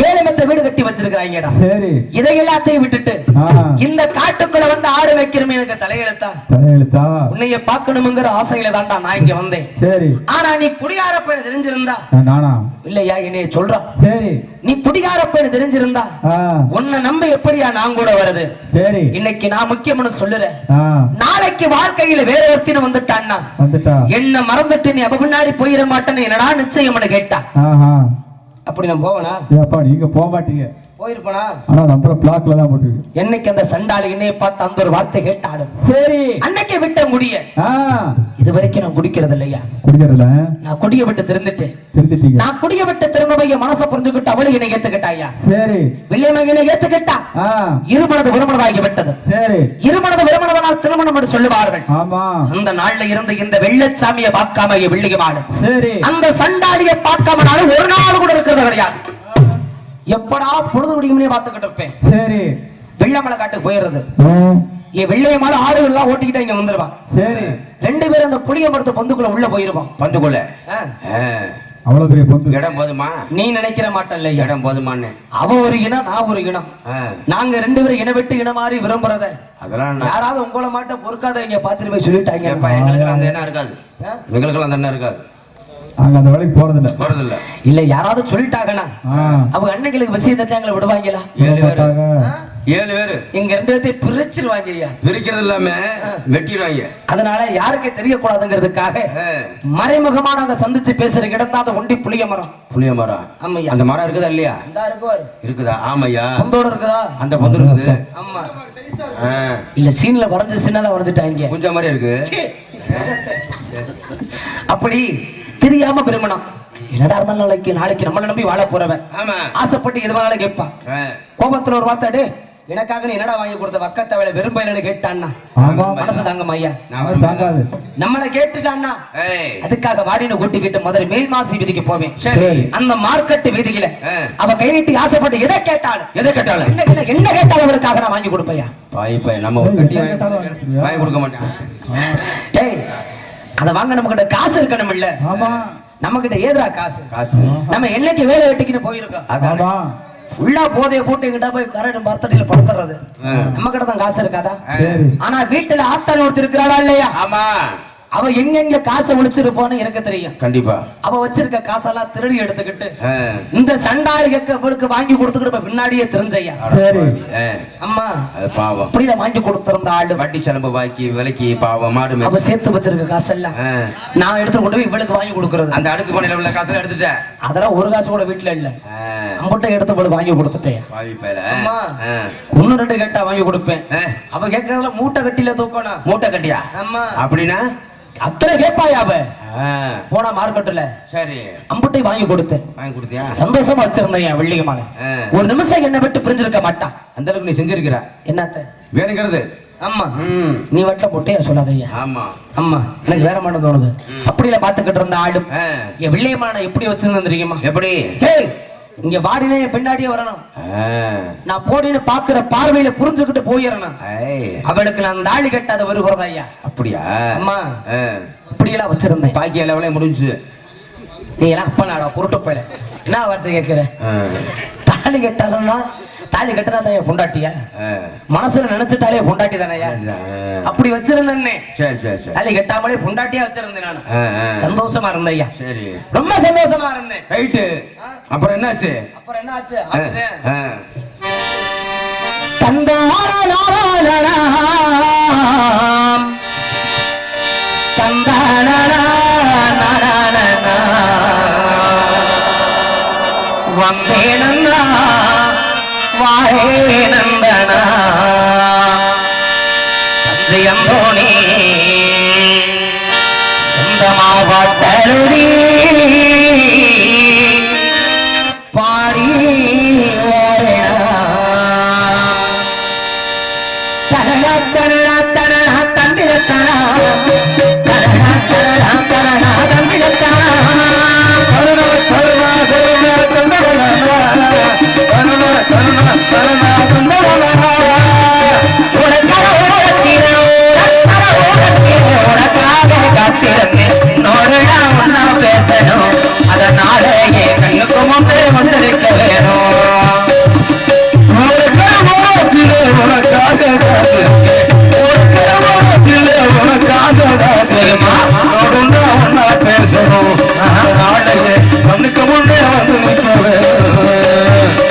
7 மத்த வீடு கட்டி வச்சிருக்காங்கடா. சரி இதை எல்லாத்தையும் விட்டுட்டு இந்த காட்டுக்குள்ள வந்து ஆடு வைக்கிறமே எனக்கு தலையெழுத்தா? உன்னைய பார்க்கணும்ங்கிற ஆசையில தான்டா நான் இங்க வந்தேன். சரி ஆனா நீ குடிகார பையன் தெரிஞ்சிருந்தா. நானா? இல்லையா என்னைய சொல்றா. சரி நீ குடிகார பையன் தெரிஞ்சிருந்தா உன்னை நம்ப எப்படியா நான் கூட வருது? சரி இன்னைக்கு நான் முக்கியம்னு சொல்லுறேன். நாளைக்கு வாழ்க்கையில வேற ஒருத்தின வந்துட்டான்னா என்ன மறந்துட்டு நீ அவ முன்னாடி போயிட மாட்டேன்னு என்னடா நிச்சயம்னு கேட்டா. அப்படி நான் போவனா? நீங்க போக மாட்டீங்க. போயிருப்பனா? ஆனா நம்பர் பிளாக்ல தான் போட்டுருக்கு. என்னைக்கு அந்த சண்டாளி என்னைய பார்த்து அந்த ஒரு வார்த்தை கேட்டாடு, சரி அன்னைக்கே விட்ட முடிய இது வரைக்கும் நான் குடிக்கிறது இல்லையா. குடிக்கிறதுல நான் குடிய விட்டு திருந்துட்டேன். நான் குடிய விட்டு திரும்பவைய மனசை புரிஞ்சுக்கிட்டு அவளை என்னை ஏத்துக்கிட்டாயா. சரி வெள்ளையம்மா என்னை ஏத்துக்கிட்டா. இருமனது விருமனதாகி விட்டது. சரி இருமனது விருமனதனால் திருமணம் என்று சொல்லுவார்கள். ஆமா அந்த நாள்ல இருந்து இந்த வெள்ளச்சாமியை பார்க்காம வெள்ளிக்குமாடு, சரி அந்த சண்டாளியை பார்க்காம நானும் ஒரு நாள் கூட இருக்கிறது கிடையாது. எப்படா பொழுது முடியும்னே பார்த்துக்கிட்டு இருப்பேன். சரி வெள்ளமலை காட்டுக்கு போயிடுறது. வெள்ளையமால ஆடுகள் எல்லாம் ஓட்டிக்கிட்டு இங்க வந்துருவான். சரி 2 பேரும் அந்த புளிய மரத்து பொந்துக்குள்ள உள்ள போயிருவான். பந்துக்குள்ள அவ்வளவு பெரிய பொந்து இடம் போதுமா? நீ நினைக்கிற மாட்டல்ல இடம் போதுமான்னு. அவ ஒரு இனம், நான் ஒரு இனம். நாங்க 2 பேரும் இன விட்டு இன மாதிரி விரும்புறத அதெல்லாம் யாராவது உங்கள மாட்ட பொறுக்காத இங்க பாத்துட்டு போய் சொல்லிட்டாங்க. எங்களுக்கு அந்த எண்ணம் இருக்காது, எங்களுக்கு அந்த எண்ணம் இருக்காது. நாங்க அந்த வேலைக்கு போறதில்ல. இல்ல யாராவது சொல்லிட்டாங்கன்னா அவங்க அன்னைகளுக்கு விஷயத்தை எங்களை விடுவாங்களா? 7 பேரு எங்க 2 பேர்த்தையும் பிரிச்சிருவாங்க ஐயா. பிரிக்கிறது இல்லாம வெட்டிடுவாங்க. அதனால யாருக்கே தெரியக்கூடாதுங்கிறதுக்காக மறைமுகமான அந்த சந்திச்சு பேசுற இடம் தான் அந்த ஒண்டி புளிய மரம். புளிய மரம் ஆமையா. அந்த மரம் இருக்குதா இல்லையா? இருக்குதா? ஆமையா. பொந்தோட இருக்குதா? அந்த பொந்து இருக்குது. ஆமா இல்ல சீன்ல வரைஞ்சு சின்னதா வரைஞ்சிட்டாங்க, கொஞ்சம் மாதிரி இருக்கு. அப்படி தெரியாம பெருமணம் என்னடா இருந்தாலும் நாளைக்கு நம்மள நம்பி வாழ போறவன் ஆசைப்பட்டு எதுவானாலும் கேட்பான். கோபத்துல ஒரு வார்த்தை, எனக்காக நீ என்னடா வாங்கி கொடுத்த வக்கத்த வேலை வெறும்பையில கேட்டான்னா மனசு தாங்கம்மா ஐயா. நம்மளை கேட்டுட்டான்னா அதுக்காக வாடின கூட்டிக்கிட்டு முதல்ல மேல் மாசி வீதிக்கு போவேன். அந்த மார்க்கெட் வீதியில அவ கை நீட்டி ஆசைப்பட்டு எதை கேட்டாலும் என்ன கேட்டாலும் அவளுக்காக நான் வாங்கி கொடுப்பையா. நம்ம வாங்கி கொடுக்க மாட்டேன். அத வாங்க நம்ம கிட்ட காசு இருக்கணும் இல்ல. நம்ம கிட்ட ஏதுடா காசு காசு நம்ம என்னைக்கு வேலை வெட்டிக்கிட்டு போயிருக்கோம் அதான் ஃபுல்லா போதைய போட்டு எங்கிட்ட போய் கரெக்ட் பர்த்டேல படுத்துறது நம்ம கிட்ட தான் காசு இருக்காதா ஆனா வீட்டுல ஆத்தாள் ஒருத்தர் இருக்கிறாளா இல்லையா ஆமா அவ எங்க காசை ஒளிச்சிருப்போன்னு எனக்கு தெரியும் கண்டிப்பா அவ வச்சிருக்க காசெல்லாம் திருடி எடுத்துக்கிட்டு இந்த சண்டாளிகளுக்கு வாங்கி கொடுத்துக்கிட்டு பின்னாடியே தெரிஞ்சையா அம்மா பாவம் அப்படியில வாங்கி கொடுத்திருந்த ஆளு வட்டி செலவு பாக்கி விலைக்கு பாவம் மாடு அவ சேர்த்து வச்சிருக்க காசெல்லாம் நான் எடுத்து கொண்டு போய் இவளுக்கு வாங்கி கொடுக்கறது அந்த அடுக்கு மனையில உள்ள காசெல்லாம் எடுத்துட்டேன் அதெல்லாம் ஒரு காசு கூட வீட்டுல இல்ல அம்பட்ட எடுத்து போய் வாங்கி கொடுத்துட்டேன் அம்மா ஒன்னு ரெண்டு கேட்டா வாங்கி கொடுப்பேன் அவ கேட்கறதுல மூட்டை கட்டில தூக்கணும் மூட்டை கட்டியா ஆமா அப்படின்னா அத்தனை கேட்பாயா அவ போனா மார்க்கெட்டுல சரி அம்பட்டை வாங்கி கொடுத்தேன் வாங்கி கொடுத்தியா சந்தோஷமா வச்சிருந்தேன் வெள்ளியமான ஒரு நிமிஷம் என்ன விட்டு பிரிஞ்சிருக்க மாட்டான் அந்த அளவுக்கு நீ செஞ்சிருக்கிற என்னத்த வேணுங்கிறது ஆமா நீ வட்டல போட்டே சொல்லாதய்யா ஆமா ஆமா எனக்கு வேற மாட்டேன் தோணுது அப்படியில பாத்துக்கிட்டு இருந்த ஆளு என் வெள்ளியமான எப்படி வச்சிருந்தேன் தெரியுமா எப்படி இங்க வாடினே பின்னாடியே வரணும் நான் போடின்னு பாக்குற பார்வையில புரிஞ்சுக்கிட்டு போயிடணும் அவளுக்கு நான் தாலி கட்டாத வருகிறதா ஐயா அப்படியா அம்மா இப்படியெல்லாம் வச்சிருந்தேன் பாக்கி லெவலே முடிஞ்சு நீ எல்லாம் அப்ப நாடா புருட்டு போயில என்ன வார்த்தை கேட்கிற தாலி கட்டாலன்னா தாலி கட்டினா தான் பொண்டாட்டியா மனசுல நினைச்சிட்டாலே பொண்டாட்டி தானயா அப்படி வச்சிருந்தேன் சரி சரி சரி தாலி கட்டாமலே பொண்டாட்டியா வச்சிருந்தேன் நான் சந்தோஷமா இருந்தேன் ஐயா சரி ரொம்ப சந்தோஷமா இருந்தேன் ரைட்டு அப்புறம் என்னாச்சு அப்புறம் என்ன ஆச்சு தந்தானா தந்தானா வந்தேனந்தா வாழே நந்தனா தஞ்சையந்தோனே சொந்தமாவாட்டலுடி பாரி தரணா தரணா தரணா தந்திரத்தனா தரணா தரணா தரணா தந்திரத்தனா பேசணும் அதனாலே கண்ணுக்கு முன்பே வந்திருக்க வேணும் பேசணும் நாளையே கண்ணுக்கு முன்பே வந்து நிற்க வேணும்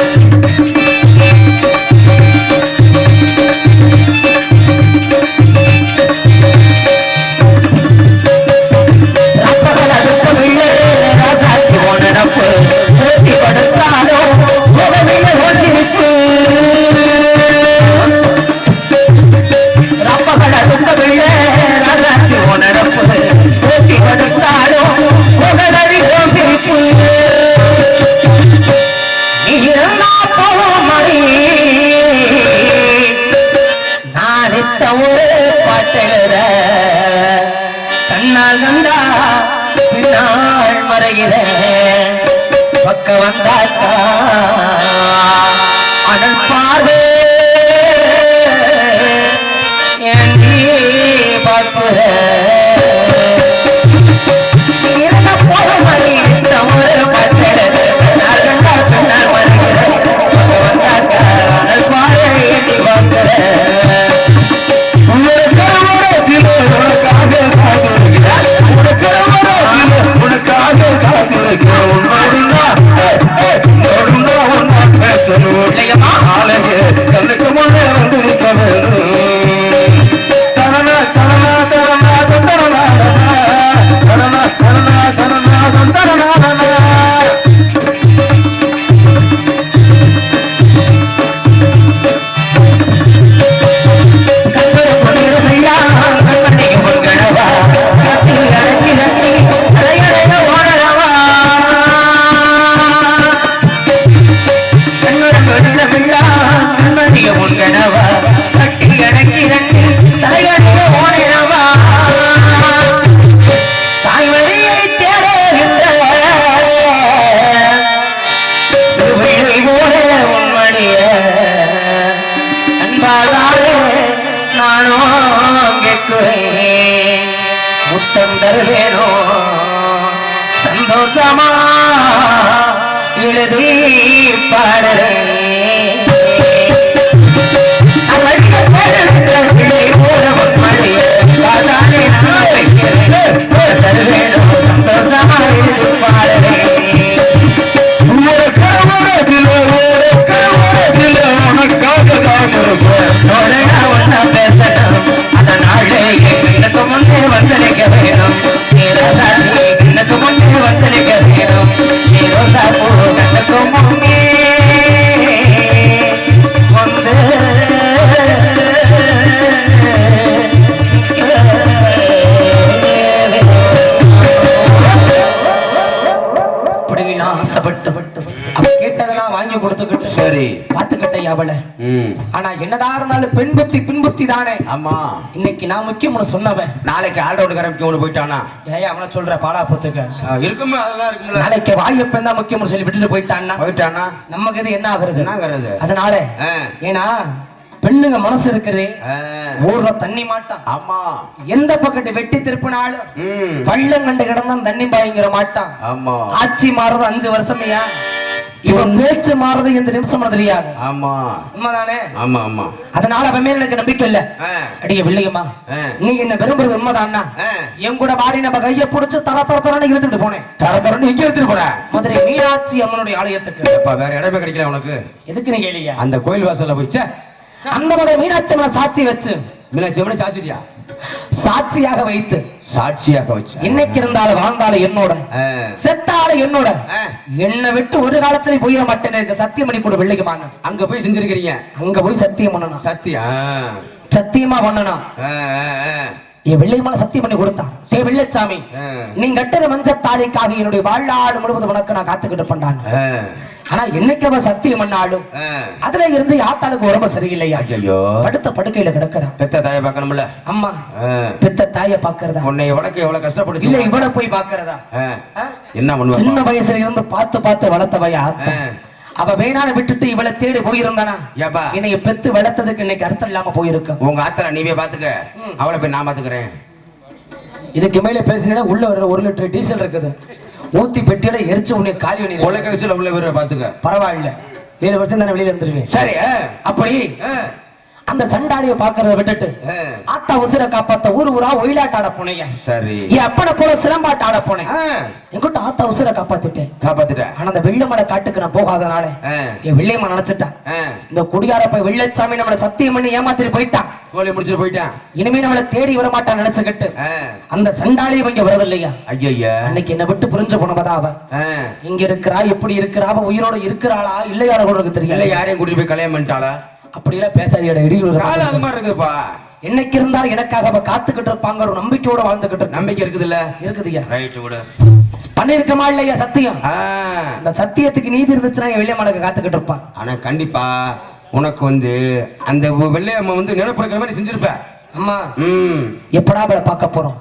கண்ணால் கண்டா பின்னால் மறைகிற பக்க வந்தாக்கா அனல் பார்வே பார்க்கிற போல மறை தமிழ் பட்டல கண்ணால் கண்டா பின்னால் மறைகிற பக்க வந்தாக்கா அனல் பார்வே பார்க்கிற முத்தம் தருவேனோ சந்தோஷ சந்தோஷமா எழுதி பாடுறேன் சந்தோஷமா எழுதி பாடுறேன் எனக்கு முன்னே வந்தளிக்க வேணும் எனக்கு முன்னே வந்தளிக்க வேணும் ரோசா பூ கண்ணுக்கு முன்னே வந்து இப்படிலாம் ஆசைப்பட்டு அவ கேட்டதெல்லாம் வாங்கி கொடுத்துக்கிட்டு சரி பாத்துக்கிட்டே அவளை ஆனா என்னதான் இருந்தாலும் பெண் புத்தி பின்புத்தி தானே. ஆமா இன்னைக்கு நான் முக்கியம் சொன்னவன் நாளைக்கு ஆல்ரவுண்ட் கரம்பிக்கு போயிட்டானா ஏன் அவனை சொல்ற பாலா போத்துக்க இருக்குமே அதெல்லாம் இருக்கும்ல. நாளைக்கு வாயப்பன் தான் முக்கியம் சொல்லி விட்டுட்டு போயிட்டான்னா நமக்கு இது என்ன ஆகுறது என்னங்கிறது அதனால ஏன்னா பெண்ணுங்க மனசு இருக்குது ஊர்ல தண்ணி மாட்டான். ஆமா எந்த பக்கத்து வெட்டி திருப்பினாலும் பள்ளம் கண்டு கிடந்தான் தண்ணி பாய்ங்கிற மாட்டான். ஆமா ஆட்சி மாறுறது 5 வருஷமையா இவன் பேச்சு மாறுறது இந்த நிமிஷம் தெரியாது. ஆமா உண்மைதானே. ஆமா ஆமா அதனால அவன் மேல எனக்கு நம்பிக்கை இல்ல. அடிய வில்லையம்மா நீ என்ன விரும்புறது உண்மைதான்னா என் கூட மாறி நம்ம கைய புடிச்சு தர தரன்னு இழுத்துட்டு போனேன். தரன்னு இங்க எடுத்துட்டு போற மதுரை மீனாட்சி அம்மனுடைய ஆலயத்துக்கு. வேற இடமே கிடைக்கல உனக்கு. எதுக்கு நீ கேளியா அந்த கோயில் வாசல்ல போயிச்சா அந்த மதுரை மீனாட்சி அம்மனை சாட்சி வச்சு மீனாட்சி அம்மனை சாட்சியா சாட்சியாக வைத்து சாட்சியாக வச்சு இன்னைக்கு இருந்தாலும் வாழ்ந்தாலும் என்னோட செத்தாலும் என்னோட என்னை விட்டு ஒரு காலத்துல போயிட மாட்டேன் சத்தியம் பண்ணி கூட வெள்ளைக்குமான அங்க போய் செஞ்சிருக்கிறீங்க. அங்க போய் சத்தியம் பண்ணணும். சத்தியமா பண்ணணும். என் வெள்ளையமான சத்தியம் பண்ணி கொடுத்தான். ஏ வெள்ளச்சாமி நீங்க கட்டுற மஞ்சத்தாளிக்காக என்னுடைய வாழ்நாடு முழுவதும் உனக்கு நான் காத்துக்கிட்டு பண்ணான். ஆனா என்னைக்கு அவன் சத்தியம் பண்ணாலும் அதுல இருந்து யாத்தாளுக்கு உடம்பு சரியில்லையா. படுத்த படுக்கையில கிடக்குறான். பெத்த தாயை பார்க்கணும்ல. அம்மா பெத்த தாயை பாக்குறதா உன்னை உனக்கு எவ்வளவு கஷ்டப்படுது இல்ல இவளை போய் பாக்குறதா என்ன பண்ணுவா. சின்ன வயசுல இருந்து பார்த்து வளர்த்தவையா அவ வேணான்னு விட்டுட்டு இவளை தேடி போயிருந்தானா என்னைய பெத்து வளர்த்ததுக்கு இன்னைக்கு அர்த்தம் இல்லாம போயிருக்கு. உங்க ஆத்தல நீவே பாத்துக்க அவளை போய் நான் பாத்துக்கிறேன். இதுக்கு மேல பேசினா உள்ள ஒரு 1 லிட்டர் டீசல் இருக்குது ஊத்தி பெட்டியோட எரிச்சு உன்னை காலி பண்ணி உள்ள கழிச்சுல உள்ள வேற பாத்துக்க. பரவாயில்ல 7 வருஷம் தானே வெளியில இருந்துருவேன். சரி அப்படி அந்த சண்டாடியை பாக்குறத விட்டுட்டு ஆத்தா உசிர காப்பாத்த ஊரா ஒயிலாட்ட ஆட போனீங்க. சரி என் அப்பனை போல சிலம்பாட்ட ஆட போனேன். என்கிட்ட ஆத்தா உசிர காப்பாத்திட்டேன். ஆனா அந்த வெள்ளமலை காட்டுக்கு நான் போகாதனால என் வெள்ளையம்மா நினைச்சிட்டான் இந்த குடியார போய் வெள்ளச்சாமி நம்மள சத்தியம் பண்ணி ஏமாத்திட்டு போயிட்டான். கோலி முடிச்சுட்டு போயிட்டான். இனிமே நம்மள தேடி வர மாட்டான் நினைச்சுக்கிட்டு அந்த சண்டாளி இவங்க வரதில்லையா. ஐயா அன்னைக்கு என்ன விட்டு புரிஞ்சு போனவதா அவ இங்க இருக்கிறா எப்படி இருக்கிறா அவ உயிரோட இருக்கிறாளா இல்லையா கூட தெரியல. யாரையும் கூட்டிட்டு போய் கல்யாணம் பண்ணிட்டாளா அப்படி எல்லாம் பேசாதீங்க. அது மாதிரி இருக்குதுப்பா. என்னைக்கு இருந்தாலும் எனக்காக அவ காத்துக்கிட்டு இருப்பாங்க ஒரு நம்பிக்கையோட வாழ்ந்துகிட்டு நம்பிக்கை இருக்குதுல்ல. இருக்குதுயா ரைட் விடு பண்ணிருக்கமா இல்லையா சத்தியம். அந்த சத்தியத்துக்கு நீதி இருந்துச்சுன்னா வெள்ளையம்மனுக்கு காத்துக்கிட்டு இருப்பான். ஆனா கண்டிப்பா உனக்கு அந்த வெள்ளையம்மா நினைப்பு இருக்கிற மாதிரி செஞ்சிருப்ப. அம்மா எப்படா அவளை பார்க்க போறோம்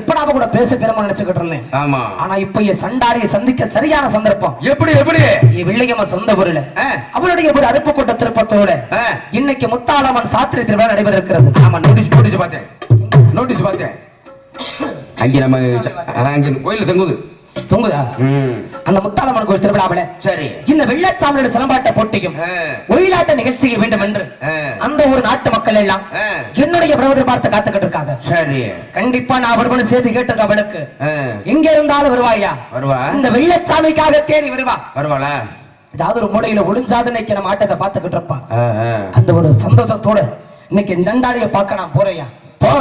எப்படா அவ கூட பேச பெருமா நினைச்சுக்கிட்டு இருந்தேன். ஆமா ஆனா இப்ப என் சண்டாரியை சந்திக்க சரியான சந்தர்ப்பம். எப்படி வெள்ளையம்மா சொந்த ஊர்ல அவளுடைய ஒரு அருப்பு கூட்ட திருப்பத்தோட இன்னைக்கு முத்தாளம்மன் சாத்திரை திருவிழா நடைபெற இருக்கிறது. ஆமா நோட்டீஸ் பார்த்தேன் அங்க நம்ம அங்க கோயில தொங்குதா அந்த முத்தாளம்மன் கோயில் திருவிழாவில சரி இந்த வெள்ளச்சாமியோட சிலம்பாட்ட போட்டியும் ஒயிலாட்ட நிகழ்ச்சியை வேண்டும் என்று அந்த ஒரு நாட்டு மக்கள் எல்லாம் என்னுடைய பிரபுதர் பார்த்து காத்துக்கிட்டு இருக்காங்க. சரி கண்டிப்பா நான் வருவனு சேர்த்து கேட்டிருக்க அவளுக்கு எங்க இருந்தாலும் வருவாயா வருவா இந்த வெள்ளச்சாமிக்காக தேடி வருவாளா ஏதாவது ஒரு மூலையில ஒளிஞ்சாது இன்னைக்கு நம்ம ஆட்டத்தை பார்த்துக்கிட்டு இருப்பான். அந்த ஒரு சந்தோஷத்தோட இன்னைக்கு ஜண்டாடிய பார்க்க நான் போறையா போ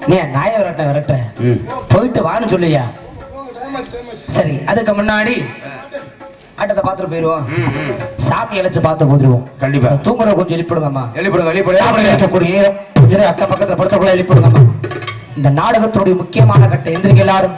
நீ நாய விரட்ட போயிட்டு வான்னு சொல்லியா. சரி அதுக்கு முன்னாடி ஆட்டத்தை பார்த்துட்டு போயிருவோம். சாமி அழைச்சு பார்த்து போதுருவோம். கண்டிப்பா தூங்குற கொஞ்சம் எழுப்பிடுங்கம்மா. எழுப்பிடுங்க அக்கம் பக்கத்துல படுத்த கூட எழுப்பிடுங்கம்மா. இந்த நாடகத்துடைய முக்கியமான கட்ட எந்திரிங்க எல்லாரும்.